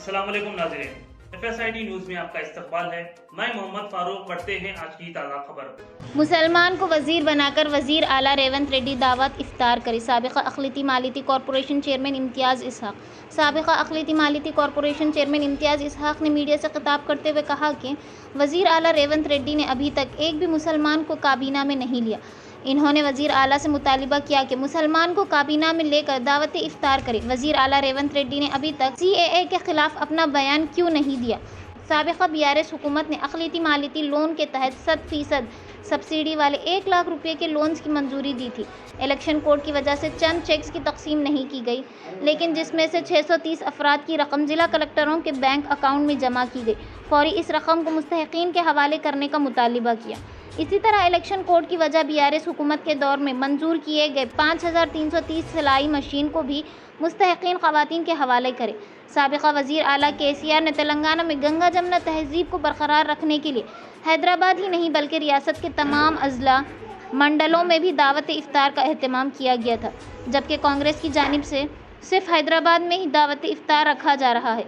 अस्सलाम वालेकुम नाज़रीन, FSID न्यूज़ में आपका इस्तकबाल है। मैं मोहम्मद फारूक। पढ़ते हैं आज की ताज़ा खबर। मुसलमान को वजीर बनाकर वजीर आला रेवंत रेड्डी दावत इफ्तार करे। साबिक़ा अक़लियती मालियती कॉरपोरेशन चेयरमैन इम्तियाज़ इसहाक़। साबिक़ा अक़लियती मालियती कॉरपोरेशन चेयरमैन इम्तियाज़ इसहाक़ ने मीडिया से खिताब करते हुए कहा कि वजीर आला रेवंत रेड्डी ने अभी तक एक भी मुसलमान को काबीना में नहीं लिया। इन्होंने वजीर आला से मुतालिबा किया कि मुसलमान को काबीना में लेकर दावत इफ्तार करे। वजीर आला रेवंत रेड्डी ने अभी तक CAA के खिलाफ अपना बयान क्यों नहीं दिया। साबिक़ा BRS हुकूमत ने अक़लियती मालियती लोन के तहत 100% सब्सिडी वाले 1 लाख रुपये के लोन्स की मंजूरी दी थी। इलेक्शन कोड की वजह से चंद चेक्स की तकसीम नहीं की गई, लेकिन जिसमें से 630 अफराद की रकम ज़िला कलेक्टरों के बैंक अकाउंट में जमा की गई। फौरी इस रकम को मुस्तहिकीन के हवाले करने का मुतालिबा किया। इसी तरह इलेक्शन कोड की वजह BRS हुकूमत के दौर में मंजूर किए गए 5330 सिलाई मशीन को भी मुस्तहिकीन ख़वातीन के हवाले करें। साबिक़ा वज़ीर आला KCR ने तेलंगाना में गंगा जमुना तहज़ीब को बरकरार रखने के लिए हैदराबाद ही नहीं बल्कि रियासत के तमाम अज़ला मंडलों में भी दावत इफ्तार का अहतमाम किया गया था, जबकि कांग्रेस की जानिब से सिर्फ हैदराबाद में ही दावत इफ्तार रखा जा रहा है,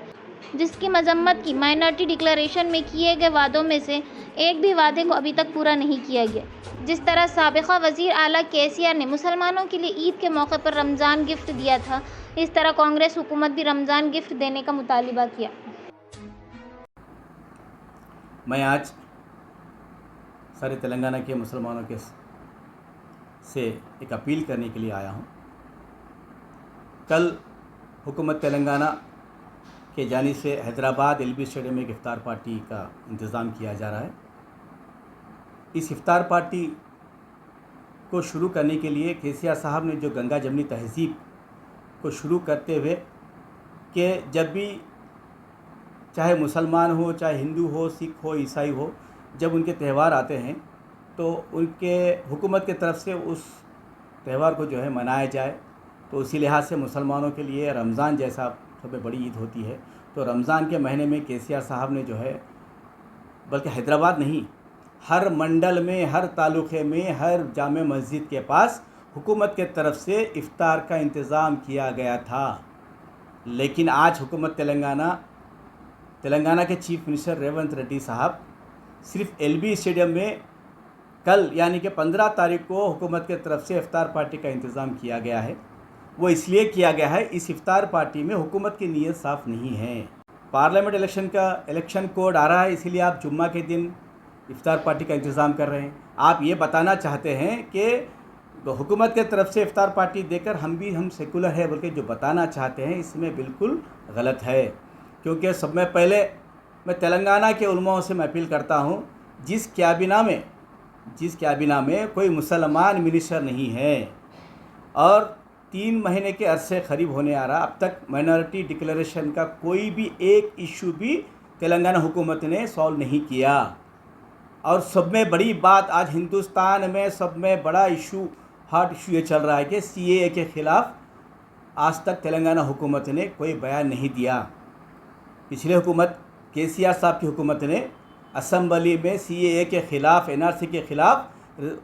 जिसकी मजम्मत की। माइनॉरिटी डिक्लेरेशन में किए गए वादों में से एक भी वादे को अभी तक पूरा नहीं किया गया। जिस तरह साबिक़ा वज़ीर आला KCR ने मुसलमानों के लिए ईद के मौके पर रमज़ान गिफ्ट दिया था, इस तरह कांग्रेस हुकूमत भी रमज़ान गिफ्ट देने का मुतालिबा किया। मैं आज सारे तेलंगाना के मुसलमानों के से एक अपील करने के लिए आया हूँ। कल हुकूमत तेलंगाना के जानिब से हैदराबाद LB स्टेडियम में एक इफ्तार पार्टी का इंतज़ाम किया जा रहा है। इस इफ्तार पार्टी को शुरू करने के लिए KCR साहब ने जो गंगा जमनी तहज़ीब को शुरू करते हुए कि जब भी चाहे मुसलमान हो, चाहे हिंदू हो, सिख हो, ईसाई हो, जब उनके त्यौहार आते हैं तो उनके हुकूमत की तरफ से उस त्यौहार को जो है मनाया जाए। तो उसी लिहाज से मुसलमानों के लिए रमज़ान जैसा सबसे बड़ी ईद होती है। तो रमज़ान के महीने में KCR साहब ने जो है, बल्कि हैदराबाद नहीं, हर मंडल में, हर तालुक़े में, हर जामे मस्जिद के पास हुकूमत के तरफ से इफ्तार का इंतज़ाम किया गया था। लेकिन आज हुकूमत तेलंगाना के चीफ मिनिस्टर रेवंत रेड्डी साहब सिर्फ LB स्टेडियम में कल यानी कि 15 तारीख को हुकूमत के तरफ से इफ्तार पार्टी का इंतज़ाम किया गया है। वो इसलिए किया गया है, इस इफ्तार पार्टी में हुकूमत की नीयत साफ़ नहीं है। पार्लियामेंट इलेक्शन कोड आ रहा है, इसीलिए आप जुम्मा के दिन इफ्तार पार्टी का इंतज़ाम कर रहे हैं। आप ये बताना चाहते हैं कि हुकूमत के तरफ से इफ्तार पार्टी देकर हम सेकुलर है, बल्कि जो बताना चाहते हैं इसमें बिल्कुल गलत है। क्योंकि सब में पहले मैं तेलंगाना के उलमाओं से मैं अपील करता हूँ, जिस कैबिना में कोई मुसलमान मिनिस्टर नहीं है और 3 महीने के अरसे करीब होने आ रहा, अब तक माइनॉरिटी डिक्लेरेशन का कोई भी एक इशू भी तेलंगाना हुकूमत ने सॉल्व नहीं किया। और सब में बड़ी बात आज हिंदुस्तान में सब में बड़ा इशू, हॉट इशू ये चल रहा है कि CAA के ख़िलाफ़ आज तक तेलंगाना हुकूमत ने कोई बयान नहीं दिया। पिछले हुकूमत KCR साहब की हुकूमत ने असम्बली में CAA के ख़िलाफ़, NRC के ख़िलाफ़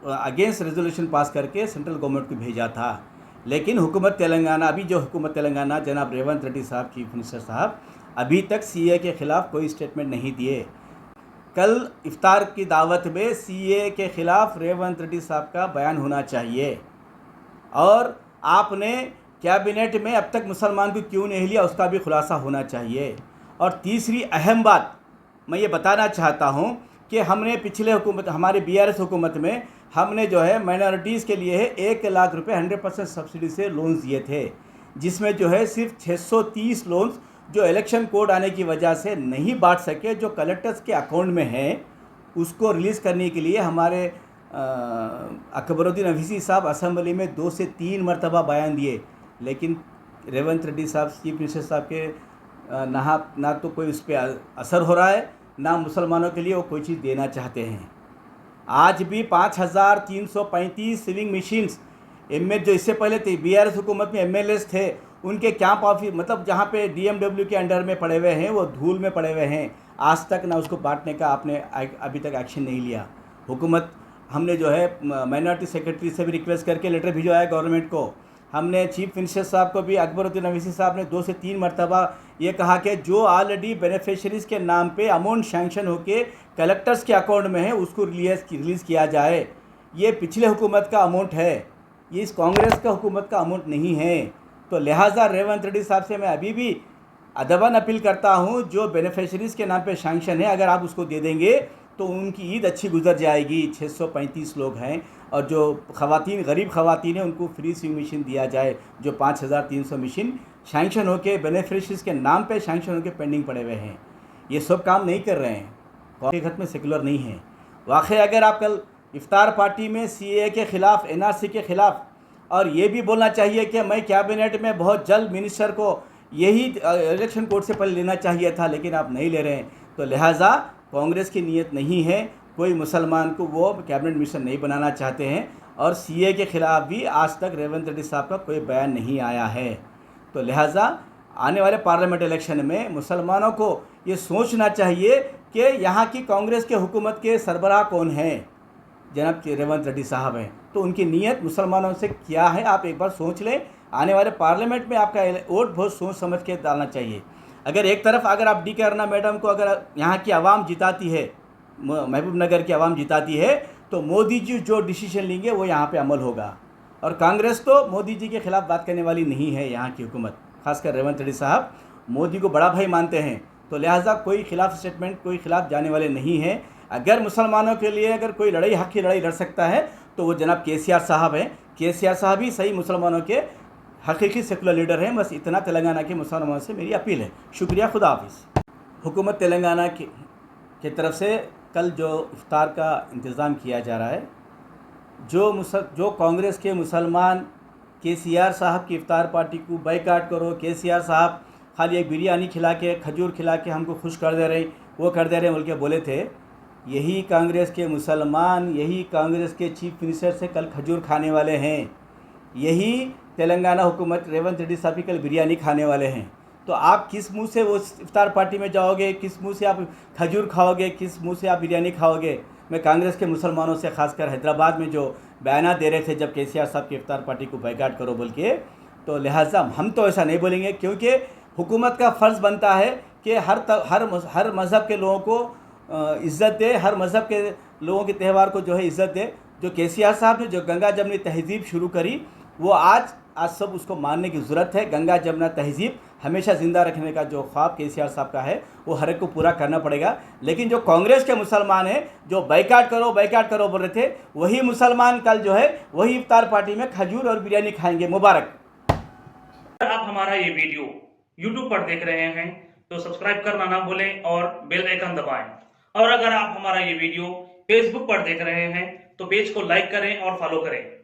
अगेंस्ट रेजोल्यूशन पास करके सेंट्रल गवर्नमेंट को भेजा था। लेकिन हुकूमत तेलंगाना, अभी जो हुकूमत तेलंगाना जनाब रेवंत रेड्डी साहब, चीफ मिनिस्टर साहब, अभी तक CAA के ख़िलाफ़ कोई स्टेटमेंट नहीं दिए। कल इफ्तार की दावत में CAA के ख़िलाफ़ रेवंत रेड्डी साहब का बयान होना चाहिए। और आपने कैबिनेट में अब तक मुसलमान को क्यों नहीं लिया, उसका भी खुलासा होना चाहिए। और तीसरी अहम बात मैं ये बताना चाहता हूँ कि हमने पिछले हुकूमत, हमारे BRS हुकूमत में हमने जो है माइनॉरिटीज़ के लिए 1 लाख रुपए 100% सब्सिडी से लोन्स दिए थे, जिसमें जो है सिर्फ 630 लोन्स जो इलेक्शन कोड आने की वजह से नहीं बांट सके, जो कलेक्टर्स के अकाउंट में हैं, उसको रिलीज़ करने के लिए हमारे अकबरुद्दीन अवीसी साहब असम्बली में 2 से 3 मरतबा बयान दिए। लेकिन रेवंत रेड्डी साहब, चीफ मिनिस्टर साहब के ना तो कोई उस पर असर हो रहा है, ना मुसलमानों के लिए वो कोई चीज़ देना चाहते हैं। आज भी 5335 सिविंग मशीन्स जो इससे पहले थे BRS हुकूमत में MLAs थे, उनके कैंप ऑफिस, मतलब जहाँ पे DMW के अंडर में पड़े हुए हैं, वो धूल में पड़े हुए हैं। आज तक ना उसको बांटने का आपने अभी तक एक्शन नहीं लिया। हुकूमत, हमने जो है माइनॉरिटी सेक्रेटरी से भी रिक्वेस्ट करके लेटर भिजवाया गवर्नमेंट को। हमने चीफ मिनिस्टर साहब को भी, अकबरुद्दीन अवैसी साहब ने 2 से 3 मरतबा ये कहा कि जो ऑलरेडी बेनिफिशरीज़ के नाम पे अमाउंट सैंक्शन होके कलेक्टर्स के अकाउंट में है उसको रिलीज़ किया जाए। ये पिछले हुकूमत का अमाउंट है, ये इस कांग्रेस का हुकूमत का अमाउंट नहीं है। तो लिहाजा रेवंत रेड्डी साहब से मैं अभी भी अदबन अपील करता हूँ, जो बेनिफिशरीज़ के नाम पे सैंक्शन है अगर आप उसको दे देंगे तो उनकी ईद अच्छी गुजर जाएगी। 635 लोग हैं और जो ख़वातीन, गरीब ख़वातीन हैं, उनको फ्री स्विंग मशीन दिया जाए। जो 5300 मशीन सैंक्शन होके बेनिफिशरीज़ के नाम पे सैंक्शन होके पेंडिंग पड़े हुए हैं, ये सब काम नहीं कर रहे हैं। हकीकत में सेकुलर नहीं है। वाकई अगर आप कल इफ्तार पार्टी में CAA के ख़िलाफ़, NRC के ख़िलाफ़, और ये भी बोलना चाहिए कि मैं कैबिनेट में बहुत जल्द मिनिस्टर को यही इलेक्शन कोड से पहले लेना चाहिए था, लेकिन आप नहीं ले रहे हैं। तो लिहाजा कांग्रेस की नीयत नहीं है, कोई मुसलमान को वो कैबिनेट मिनिस्टर नहीं बनाना चाहते हैं। और CAA के ख़िलाफ़ भी आज तक रेवंत रेड्डी साहब का कोई बयान नहीं आया है। तो लिहाजा आने वाले पार्लियामेंट इलेक्शन में मुसलमानों को ये सोचना चाहिए कि यहाँ की कांग्रेस के हुकूमत के सरबराह कौन हैं, जनाब रेवंत रेड्डी साहब हैं। तो उनकी नीयत मुसलमानों से क्या है, आप एक बार सोच लें। आने वाले पार्लियामेंट में आपका वोट बहुत सोच समझ के डालना चाहिए। अगर एक तरफ अगर आप DK अरुणा मैडम को अगर यहाँ की आवाम जिताती है, महबूब नगर की आवाम जिताती है, तो मोदी जी जो डिसीजन लेंगे वो यहाँ पे अमल होगा। और कांग्रेस तो मोदी जी के ख़िलाफ़ बात करने वाली नहीं है। यहाँ की हुकूमत, खासकर रेवंत रेड्डी साहब मोदी को बड़ा भाई मानते हैं। तो लिहाजा कोई खिलाफ स्टेटमेंट, कोई खिलाफ जाने वाले नहीं हैं। अगर मुसलमानों के लिए अगर कोई लड़ाई, हक की लड़ाई लड़ सकता है तो वो जनाब KCR साहब हैं। KCR साहब ही सही मुसलमानों के हकीकी सेकुलर लीडर हैं। बस इतना तेलंगाना के मुसलमानों से मेरी अपील है। शुक्रिया, खुदा हाफिज़। हुकूमत तेलंगाना की तरफ से कल जो इफ्तार का इंतज़ाम किया जा रहा है, जो कांग्रेस के मुसलमान KCR साहब की इफ्तार पार्टी को बाइकाट करो, KCR साहब खाली एक बिरयानी खिला के, खजूर खिला के हमको खुश कर दे रहे, वो कर दे रहे बोल के बोले थे। यही कांग्रेस के मुसलमान, यही कांग्रेस के चीफ मिनिस्टर से कल खजूर खाने वाले हैं। यही तेलंगाना हुकूमत रेवंत रेड्डी साहब की कल बिरयानी खाने वाले हैं। तो आप किस मुंह से वो इफ्तार पार्टी में जाओगे, किस मुंह से आप खजूर खाओगे, किस मुंह से आप बिरयानी खाओगे? मैं कांग्रेस के मुसलमानों से, खासकर हैदराबाद में जो बयान दे रहे थे जब KCR साहब की इफ्तार पार्टी को बाइकाट करो बोल के, तो लिहाजा हम तो ऐसा नहीं बोलेंगे, क्योंकि हुकूमत का फ़र्ज़ बनता है कि हर मज़हब के लोगों को इज़्ज़त दे, हर मज़हब के लोगों के त्यौहार को जो है इज़्ज़त दे। जो KCR साहब ने जो गंगा जमनी तहज़ीब शुरू करी, वो आज सब उसको मानने की ज़रूरत है। गंगा जमना तहज़ीब हमेशा ज़िंदा रखने का जो ख्वाब KCR साहब का है, वो हर एक को पूरा करना पड़ेगा। लेकिन जो कांग्रेस के मुसलमान हैं, जो बाइकाट करो बोल रहे थे, वही मुसलमान कल जो है वही इफ्तार पार्टी में खजूर और बिरयानी खाएंगे। मुबारक। अगर आप हमारा ये वीडियो YouTube पर देख रहे हैं तो सब्सक्राइब करना ना भूलें और बेल आइकन दबाएं। और अगर आप हमारा ये वीडियो Facebook पर देख रहे हैं तो पेज को लाइक करें और फॉलो करें।